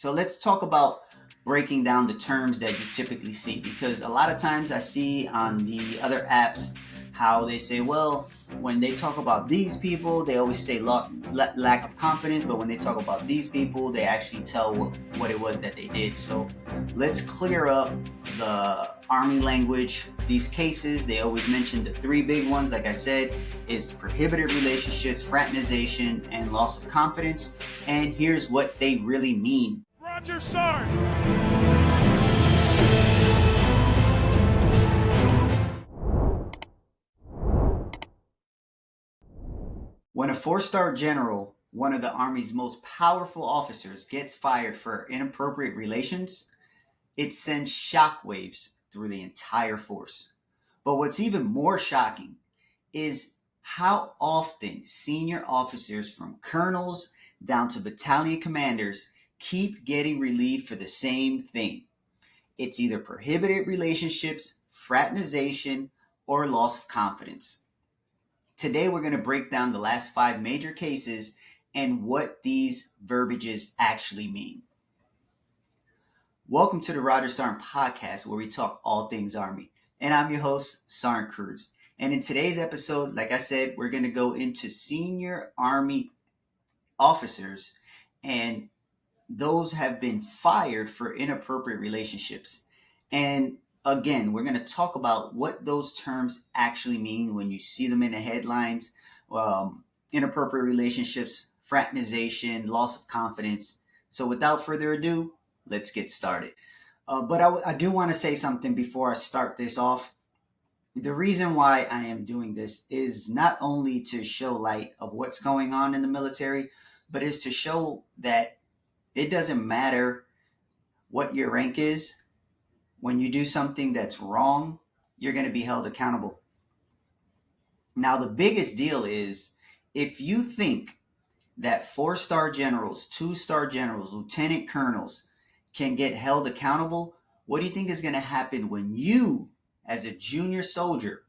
So let's talk about breaking down the terms that you typically see, because a lot of times I see on the other apps how they say, well, when they talk about these people, they always say lack of confidence, but when they talk about these people, they actually tell what it was that they did. So let's clear up the Army language. These cases, they always mention the three big ones, like I said, is prohibited relationships, fraternization, and loss of confidence. And here's what they really mean. Roger, sir. When a four-star general, one of the Army's most powerful officers, gets fired for inappropriate relations, it sends shockwaves through the entire force. But what's even more shocking is how often senior officers from colonels down to battalion commanders keep getting relieved for the same thing. It's either prohibited relationships, fraternization, or loss of confidence. Today, we're going to break down the last five major cases and what these verbiages actually mean. Welcome to the Roger Sarn podcast, where we talk all things Army. And I'm your host, Sarn Cruz. And in today's episode, like I said, we're going to go into senior Army officers, and those have been fired for inappropriate relationships. And again, we're going to talk about what those terms actually mean when you see them in the headlines. Inappropriate relationships, fraternization, loss of confidence. So without further ado, let's get started. But I do want to say something before I start this off. The reason why I am doing this is not only to show light of what's going on in the military, but is to show that it doesn't matter what your rank is. When you do something that's wrong, you're going to be held accountable. Now, the biggest deal is if you think that four-star generals, two-star generals, lieutenant colonels can get held accountable, what do you think is going to happen when you, as a junior soldier,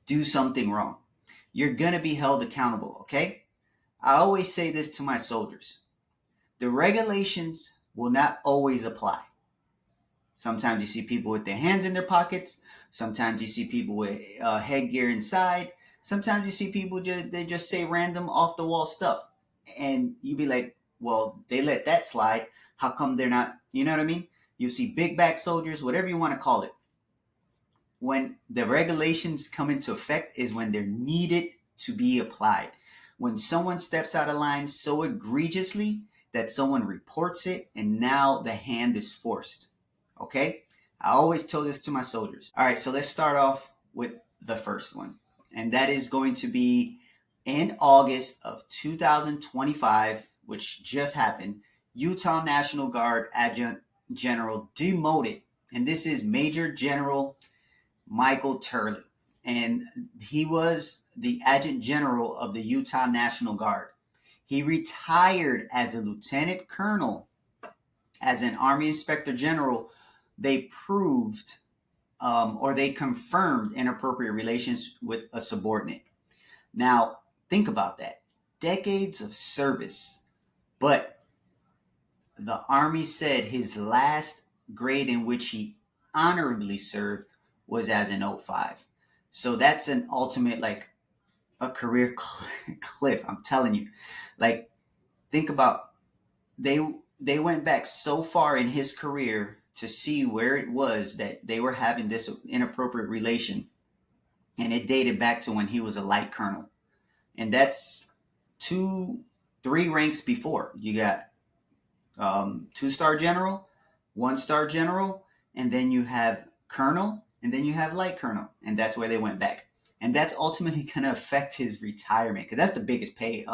do something wrong? You're going to be held accountable, okay? I always say this to my soldiers. The regulations will not always apply. Sometimes you see people with their hands in their pockets. Sometimes you see people with headgear inside. Sometimes you see people they just say random off the wall stuff. And you be like, well, they let that slide. How come they're not, you know what I mean? You see big back soldiers, whatever you want to call it. When the regulations come into effect is when they're needed to be applied. When someone steps out of line so egregiously that someone reports it and now the hand is forced. Okay? I always tell this to my soldiers. All right, so let's start off with the first one. And that is going to be in August of 2025, which just happened. Utah National Guard Adjutant General demoted. And this is Major General Michael Turley. And he was the Adjutant General of the Utah National Guard. He retired as a lieutenant colonel. As an Army Inspector General, they proved or they confirmed inappropriate relations with a subordinate. Now, think about that. Decades of service, but the Army said his last grade in which he honorably served was as an 05. So that's an ultimate, like, a career cliff. I'm telling you. Like, think about, they went back so far in his career to see where it was that they were having this inappropriate relation, and it dated back to when he was a light colonel. And that's 3 ranks before. You got 2-star general, 1-star general, and then you have colonel, and then you have light colonel, and that's where they went back. And that's ultimately going to affect his retirement, because that's the biggest pay.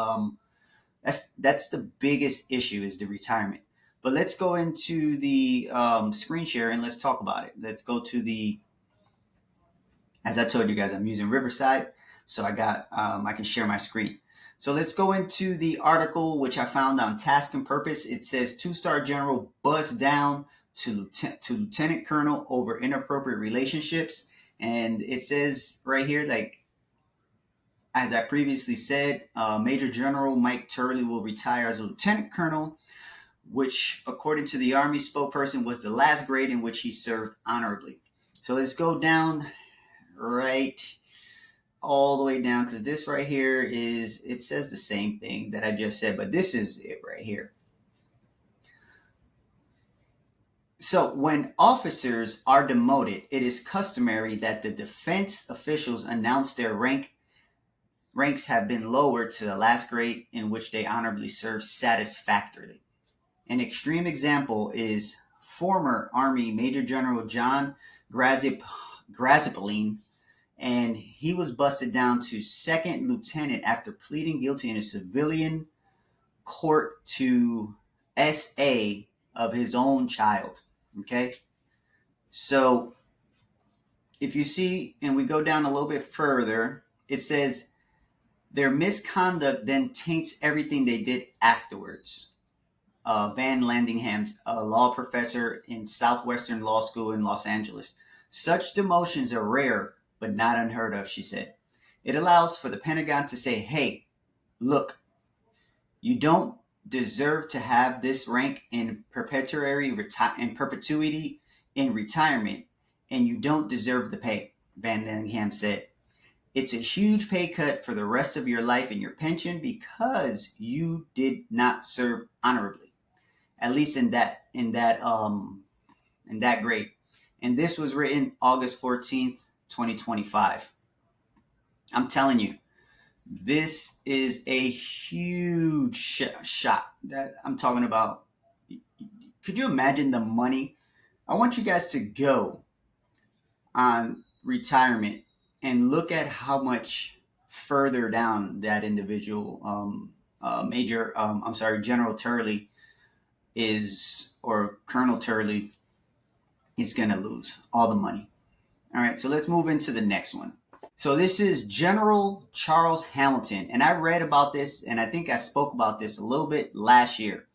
That's the biggest issue, is the retirement. But let's go into the screen share and let's talk about it. Let's go to the, as I told you guys, I'm using Riverside, so I can share my screen. So let's go into the article, which I found on Task and Purpose. It says 2-star general busts down to lieutenant colonel over inappropriate relationships. And it says right here, like, as I previously said, Major General Mike Turley will retire as a lieutenant colonel which, according to the Army spokesperson, was the last grade in which he served honorably. So let's go down right all the way down, because this right here it says the same thing that I just said, but this is it right here. So when officers are demoted, it is customary that the defense officials announce their ranks have been lowered to the last grade in which they honorably served satisfactorily. An extreme example is former Army Major General John Grazipoline, and he was busted down to second lieutenant after pleading guilty in a civilian court to SA of his own child. Okay, so if you see, and we go down a little bit further, it says their misconduct then taints everything they did afterwards. Van Landingham's a law professor in Southwestern Law School in Los Angeles. Such demotions are rare, but not unheard of, she said. It allows for the Pentagon to say, hey, look, you don't deserve to have this rank in perpetuity in retirement, and you don't deserve the pay, Van Landingham said. It's a huge pay cut for the rest of your life and your pension because you did not serve honorably, at least in that grade. And this was written August 14th, 2025. I'm telling you, this is a huge shot that I'm talking about. Could you imagine the money? I want you guys to go on retirement and look at how much further down that individual, General Turley is, or Colonel Turley is going to lose all the money. All right, so let's move into the next one. So this is General Charles Hamilton, and I read about this, and I think I spoke about this a little bit last year.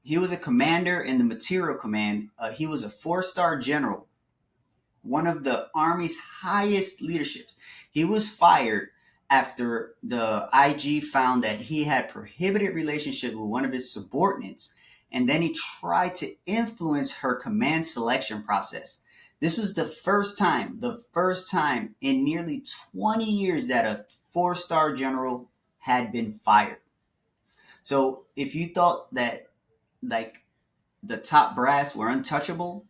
He was a commander in the Material Command. He was a 4-star general, one of the Army's highest leaderships. He was fired after the IG found that he had prohibited relationship with one of his subordinates, and then he tried to influence her command selection process. This was the first time in nearly 20 years that a 4-star general had been fired. So if you thought that like the top brass were untouchable,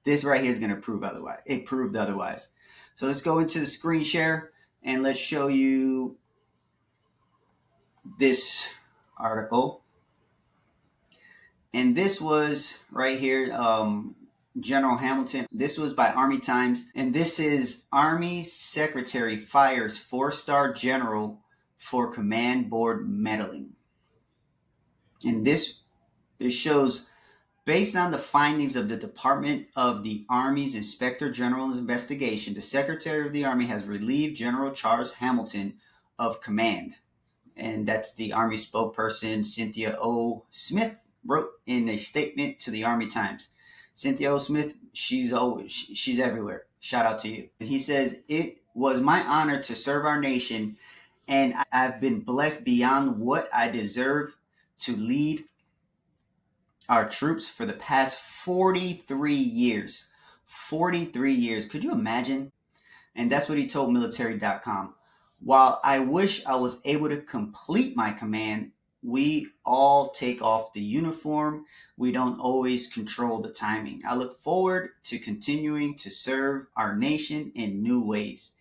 this right here is going to prove otherwise. It proved otherwise. So let's go into the screen share and let's show you this article. And this was right here, General Hamilton. This was by Army Times. And this is Army Secretary fires 4-star general for command board meddling. And this shows, based on the findings of the Department of the Army's Inspector General's investigation, the Secretary of the Army has relieved General Charles Hamilton of command. And that's the Army spokesperson, Cynthia O. Smith, wrote in a statement to the Army Times. Cynthia O. Smith, she's everywhere. Shout out to you. He says, it was my honor to serve our nation, and I've been blessed beyond what I deserve to lead our troops for the past 43 years. 43 years. Could you imagine? And that's what he told military.com. While I wish I was able to complete my command, we all take off the uniform. We don't always control the timing. I look forward to continuing to serve our nation in new ways.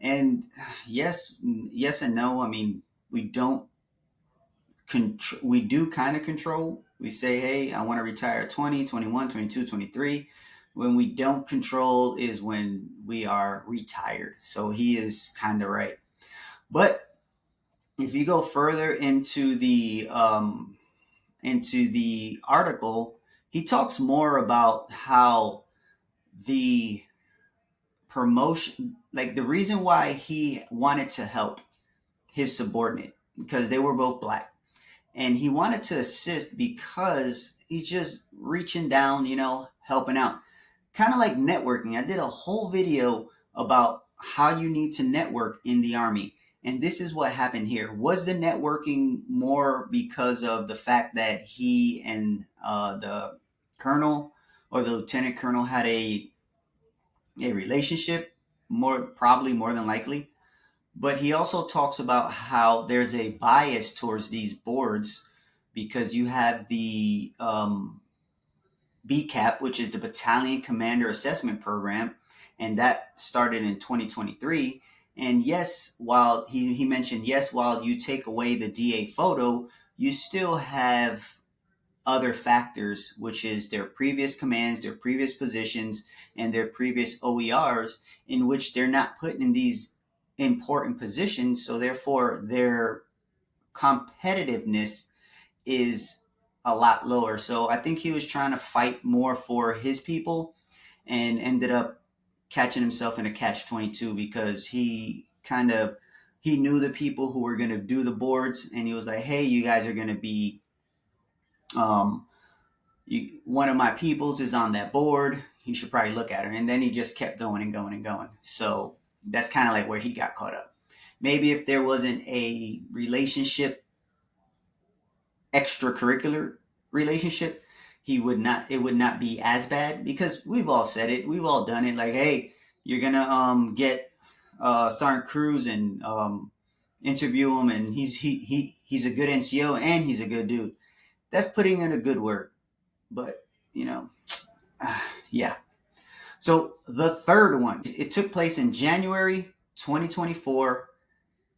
And yes and no. I mean, we do kind of control. We say, hey, I want to retire at 20, 21, 22, 23. When we don't control is when we are retired. So he is kind of right. But if you go further into the article, he talks more about how the promotion, like the reason why he wanted to help his subordinate, because they were both black, and he wanted to assist because he's just reaching down, helping out, kind of like networking. I did a whole video about how you need to network in the Army. And this is what happened here. Was the networking more because of the fact that he and the colonel or the lieutenant colonel had a relationship? More probably, more than likely. But he also talks about how there's a bias towards these boards because you have the BCAP, which is the Battalion Commander Assessment Program, and that started in 2023. And yes, while he mentioned, yes, while you take away the DA photo, you still have other factors, which is their previous commands, their previous positions, and their previous OERs, in which they're not put in these important positions. So therefore, their competitiveness is a lot lower. So I think he was trying to fight more for his people and ended up catching himself in a catch 22 because he knew the people who were going to do the boards, and he was like, hey, you guys are going to be um, one of my peoples is on that board. You should probably look at her. And then he just kept going and going and going. So that's kind of like where he got caught up. Maybe if there wasn't a relationship, extracurricular relationship, it would not be as bad because we've all said it. We've all done it. Like, hey, you're going to get Sergeant Cruz and interview him, and he's a good NCO and he's a good dude. That's putting in a good word. But, you know, yeah. So the third one, it took place in January 2024.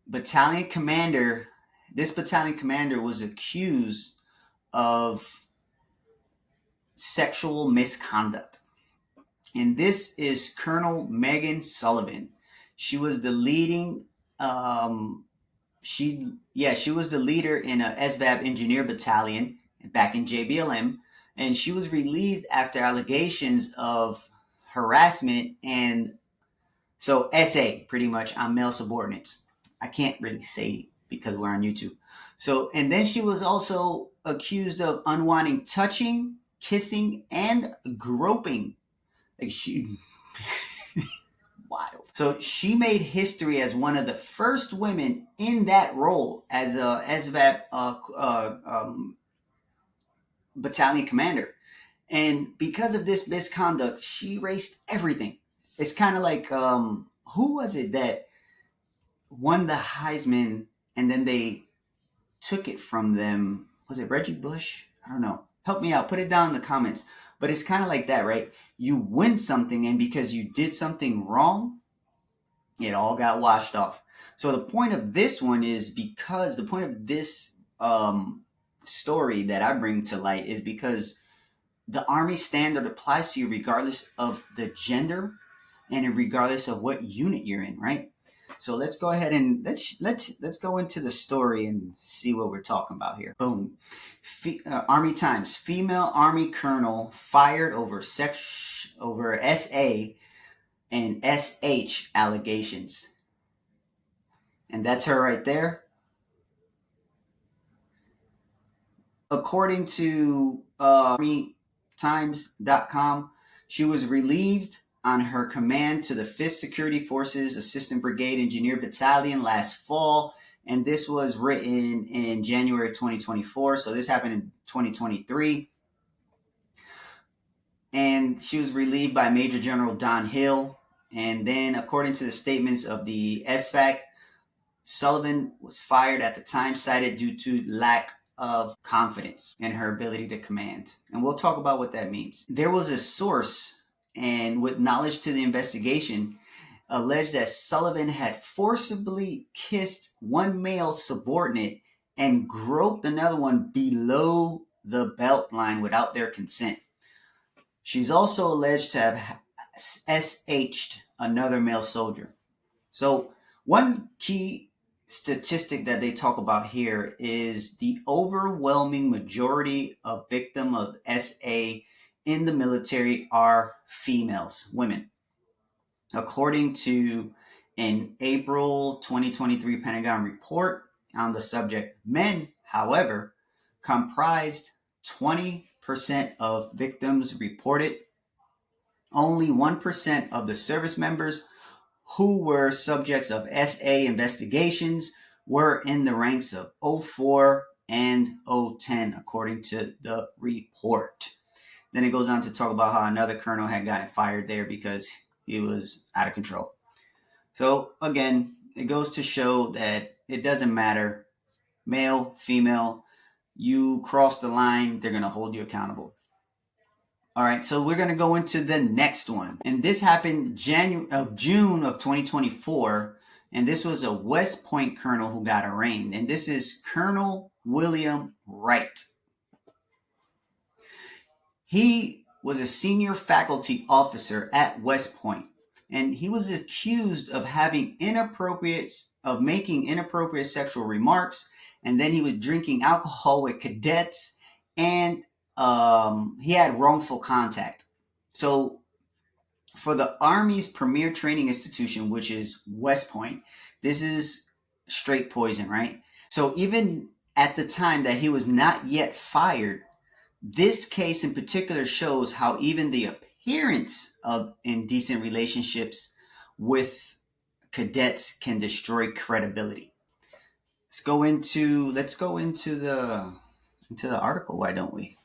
Battalion commander, this battalion commander was accused of sexual misconduct. And this is Colonel Megan Sullivan. She was the leading, she was the leader in a SVAB engineer battalion back in JBLM, and she was relieved after allegations of harassment and so SA pretty much on male subordinates. I can't really say because we're on YouTube. So and then she was also accused of unwanted touching, kissing, and groping. Like she wild. So she made history as one of the first women in that role as a SVAP battalion commander. And because of this misconduct, she erased everything. It's kind of like who was it that won the Heisman and then they took it from them? Was it Reggie Bush? I don't know. Help me out. Put it down in the comments. But it's kind of like that, right? You win something, and because you did something wrong, it all got washed off. So the point of this one is because the point of this story that I bring to light is because the Army standard applies to you regardless of the gender and regardless of what unit you're in, right? So let's go ahead and let's go into the story and see what we're talking about here. Boom. Army Times: female Army colonel fired over SA and SH allegations, and that's her right there. According to ArmyTimes.com, she was relieved on her command to the 5th Security Forces Assistant Brigade Engineer Battalion last fall, and this was written in January 2024, so this happened in 2023. And she was relieved by Major General Don Hill, and then according to the statements of the SFAC, Sullivan was fired at the time, cited due to lack of confidence in her ability to command. And we'll talk about what that means. There was a source, and with knowledge to the investigation, alleged that Sullivan had forcibly kissed one male subordinate and groped another one below the belt line without their consent. She's also alleged to have SH'd another male soldier. So one key statistic that they talk about here is the overwhelming majority of victims of SA in the military are females, women. According to an April 2023 Pentagon report on the subject, men, however, comprised 20% of victims reported. Only 1% of the service members who were subjects of SA investigations were in the ranks of 04 and 010, according to the report. Then it goes on to talk about how another colonel had gotten fired there because he was out of control. So again, it goes to show that it doesn't matter, male, female, you cross the line, they're going to hold you accountable. All right, so we're going to go into the next one. And this happened June of 2024. And this was a West Point colonel who got arraigned. And this is Colonel William Wright. He was a senior faculty officer at West Point. And he was accused of making inappropriate sexual remarks. And then he was drinking alcohol with cadets, and he had wrongful contact. So for the Army's premier training institution, which is West Point, this is straight poison, right? So even at the time that he was not yet fired, this case in particular shows how even the appearance of indecent relationships with cadets can destroy credibility. Let's go into the article, why don't we?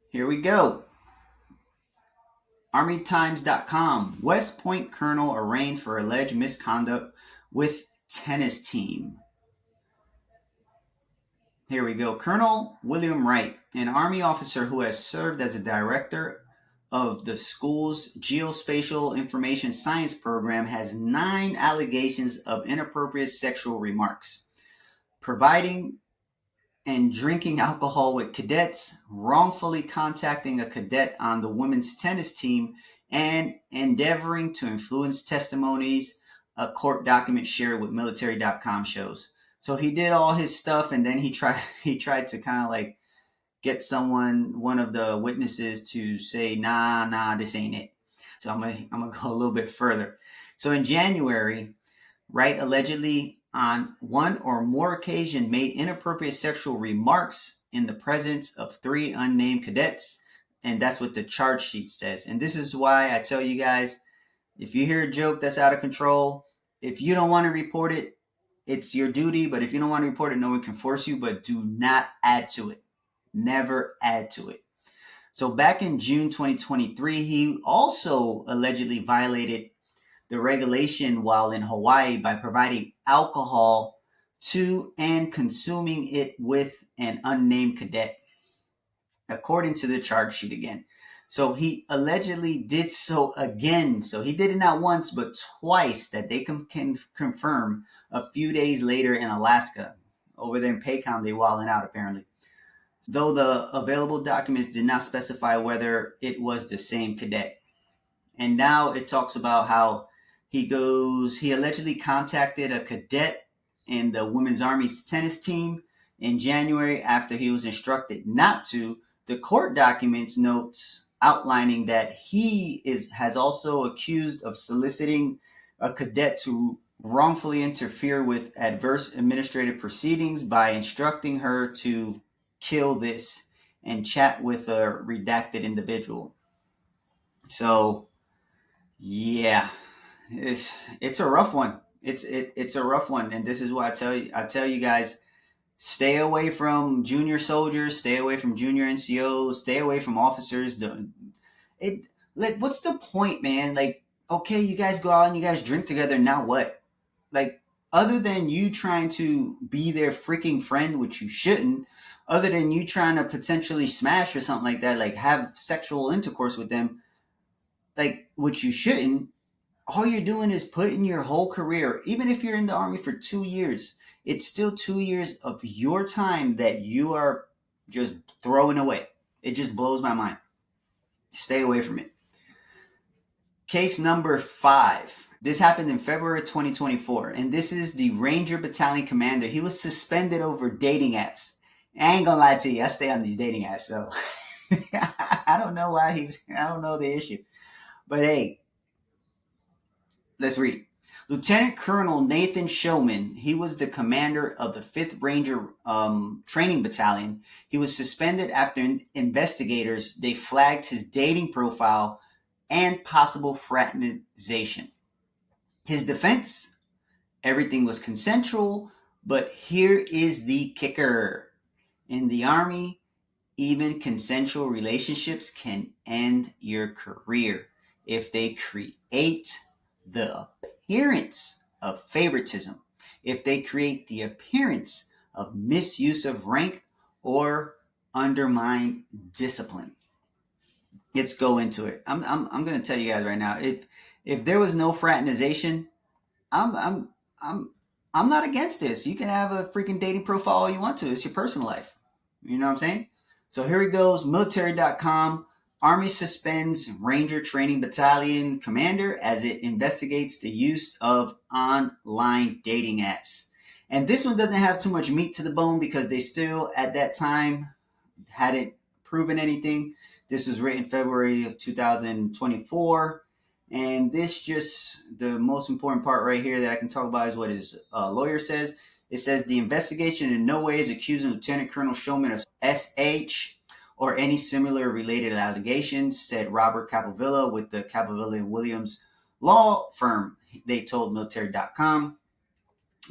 Here we go. ArmyTimes.com. West Point colonel arraigned for alleged misconduct with tennis team. Here we go. Colonel William Wright, an Army officer who has served as a director of the school's Geospatial Information Science program, has 9 allegations of inappropriate sexual remarks, providing and drinking alcohol with cadets, wrongfully contacting a cadet on the women's tennis team, and endeavoring to influence testimonies, a court document shared with military.com shows. So he did all his stuff, and then he tried to kind of like get one of the witnesses to say, nah, this ain't it. So I'm gonna go a little bit further. So in January, Wright allegedly on one or more occasions made inappropriate sexual remarks in the presence of 3 unnamed cadets. And that's what the charge sheet says. And this is why I tell you guys, if you hear a joke that's out of control, if you don't want to report it, it's your duty. But if you don't want to report it, no one can force you, but do not add to it. Never add to it. So back in June 2023, he also allegedly violated the regulation while in Hawaii by providing alcohol to and consuming it with an unnamed cadet, according to the charge sheet again. So he allegedly did so again. So he did it not once, but twice, that they can confirm a few days later in Alaska. Over there in Paycom, they wilding out apparently. Though the available documents did not specify whether it was the same cadet. And now it talks about how he allegedly contacted a cadet in the Women's Army's tennis team in January after he was instructed not to. The court documents notes outlining that he has also accused of soliciting a cadet to wrongfully interfere with adverse administrative proceedings by instructing her to kill this and chat with a redacted individual. So, yeah, it's a rough one. It's a rough one, and this is why I tell you guys, stay away from junior soldiers, stay away from junior NCOs, stay away from officers. What's the point, man? Like, okay, you guys go out and you guys drink together. Now what? Like, other than you trying to be their freaking friend, which you shouldn't, other than you trying to potentially smash or something like that, like have sexual intercourse with them, like, which you shouldn't, all you're doing is putting your whole career, even if you're in the Army for 2 years, it's still 2 years of your time that you are just throwing away. It just blows my mind. Stay away from it. Case number 5. This happened in February 2024, and this is the Ranger Battalion commander. He was suspended over dating apps. I ain't gonna lie to you, I stay on these dating apps, so I don't know I don't know the issue. But hey, let's read. Lieutenant Colonel Nathan Showman, he was the commander of the 5th Ranger Training Battalion. He was suspended after investigators, they flagged his dating profile and possible fraternization. His defense: everything was consensual, but here is the kicker. In the Army, even consensual relationships can end your career if they create the appearance of favoritism, if they create the appearance of misuse of rank or undermine discipline. Let's go into it. I'm going to tell you guys right now. If there was no fraternization, I'm I'm I'm I'm not against this. You can have a freaking dating profile all you want to. It's your personal life. You know what I'm saying? So here he goes. Military.com. Army suspends Ranger Training Battalion commander as it investigates the use of online dating apps. And this one doesn't have too much meat to the bone because they still, at that time, hadn't proven anything. This was written February of 2024. And this just, the most important part right here that I can talk about is what his lawyer says. It says the investigation in no way is accusing Lieutenant Colonel Showman of SH or any similar related allegations, said Robert Capovilla with the Capovilla and Williams law firm. They told military.com.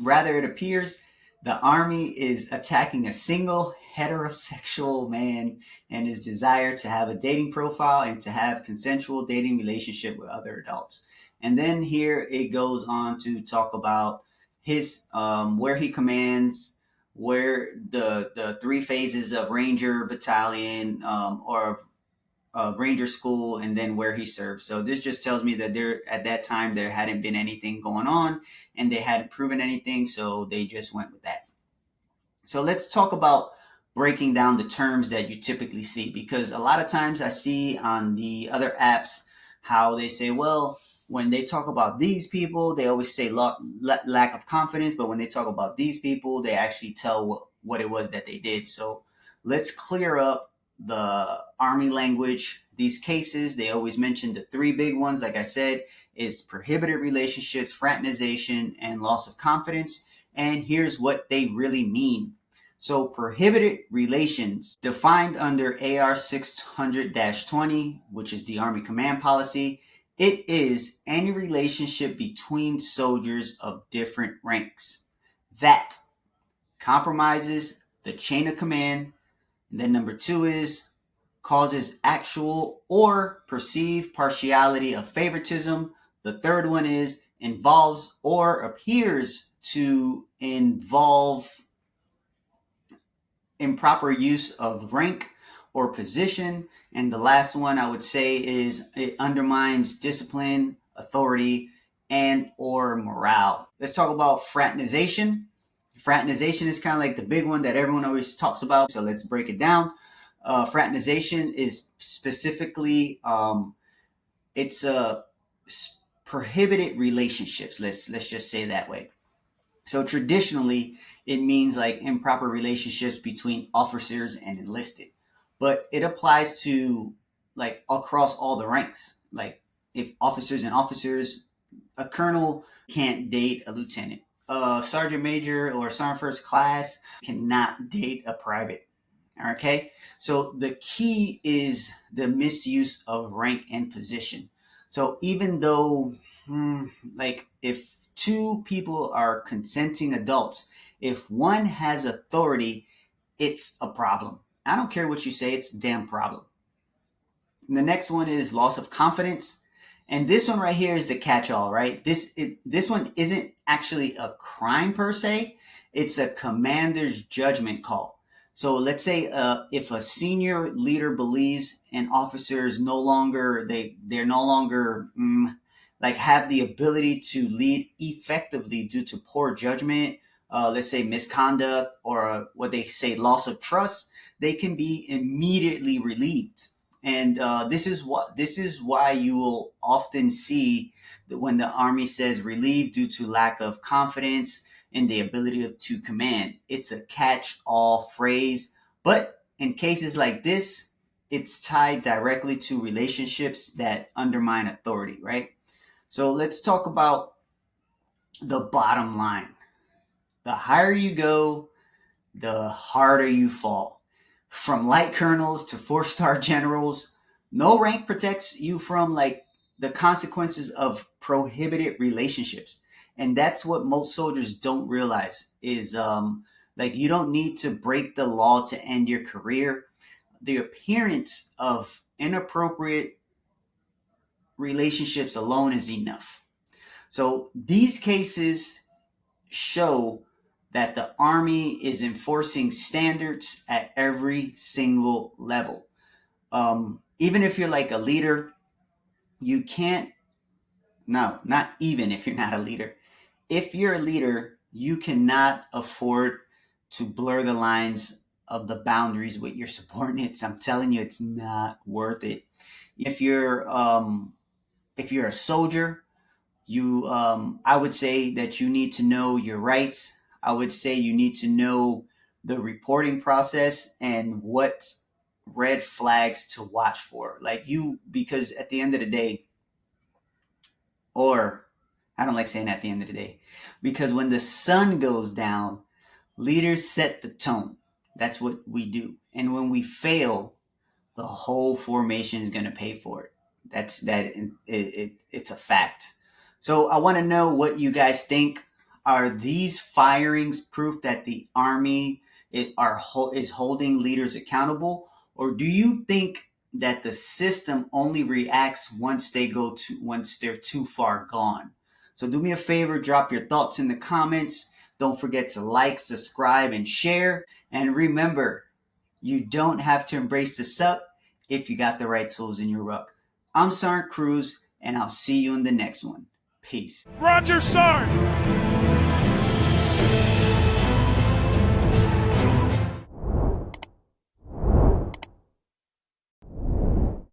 Rather, it appears the Army is attacking a single heterosexual man and his desire to have a dating profile and to have consensual dating relationship with other adults. And then here it goes on to talk about his where he commands, where the three phases of Ranger Battalion or Ranger School, and then where he served. So this just tells me that there at that time there hadn't been anything going on, and they hadn't proven anything, so they just went with that. So let's talk about breaking down the terms that you typically see, because a lot of times I see on the other apps how they say, well, when they talk about these people, they always say lack of confidence, but when they talk about these people, they actually tell what it was that they did. So let's clear up the Army language. These cases, they always mention the three big ones, like I said, is prohibited relationships, fraternization, and loss of confidence. And here's what they really mean. So prohibited relations, defined under AR 600-20, which is the Army Command Policy, it is any relationship between soldiers of different ranks that compromises the chain of command. And then number two is causes actual or perceived partiality of favoritism. The third one is involves or appears to involve improper use of rank or position. And the last one I would say is it undermines discipline, authority, and or morale. Let's talk about fraternization. Fraternization is kind of like the big one that everyone always talks about. So let's break it down. Fraternization is specifically it's prohibited relationships. Let's just say that way. So traditionally, it means like improper relationships between officers and enlisted, but it applies to like across all the ranks. Like if officers and officers, a colonel can't date a lieutenant, a sergeant major or sergeant first class cannot date a private. Okay, so the key is the misuse of rank and position. So even though, like if two people are consenting adults, if one has authority, it's a problem. I don't care what you say, it's a damn problem. And the next one is loss of confidence. And this one right here is the catch-all, right? This one isn't actually a crime per se. It's a commander's judgment call. So let's say if a senior leader believes an officer is no longer they're no longer like have the ability to lead effectively due to poor judgment, let's say misconduct or what they say loss of trust, they can be immediately relieved. And this is why you will often see that when the Army says relieved due to lack of confidence in the ability to command, it's a catch-all phrase. But in cases like this, it's tied directly to relationships that undermine authority, right? So let's talk about the bottom line. The higher you go, the harder you fall. From light colonels to 4-star generals, no rank protects you from like the consequences of prohibited relationships. And that's what most soldiers don't realize is like you don't need to break the law to end your career. The appearance of inappropriate relationships alone is enough. So these cases show that the Army is enforcing standards at every single level. Even if you're like a leader, you can't, no, not even if you're not a leader. If you're a leader, you cannot afford to blur the lines of the boundaries with your subordinates. I'm telling you, it's not worth it. If you're if you're a soldier, you I would say that you need to know your rights. I would say you need to know the reporting process and what red flags to watch for. Like you, because at the end of the day, or I don't like saying at the end of the day, because when the sun goes down, leaders set the tone. That's what we do. And when we fail, the whole formation is going to pay for it. It's a fact. So I want to know what you guys think. Are these firings proof that the Army is holding leaders accountable, or do you think that the system only reacts once they're too far gone? So do me a favor, drop your thoughts in the comments. Don't forget to like, subscribe, and share. And remember, you don't have to embrace the suck if you got the right tools in your ruck. I'm Sergeant Cruz, and I'll see you in the next one. Peace. Roger, Sergeant!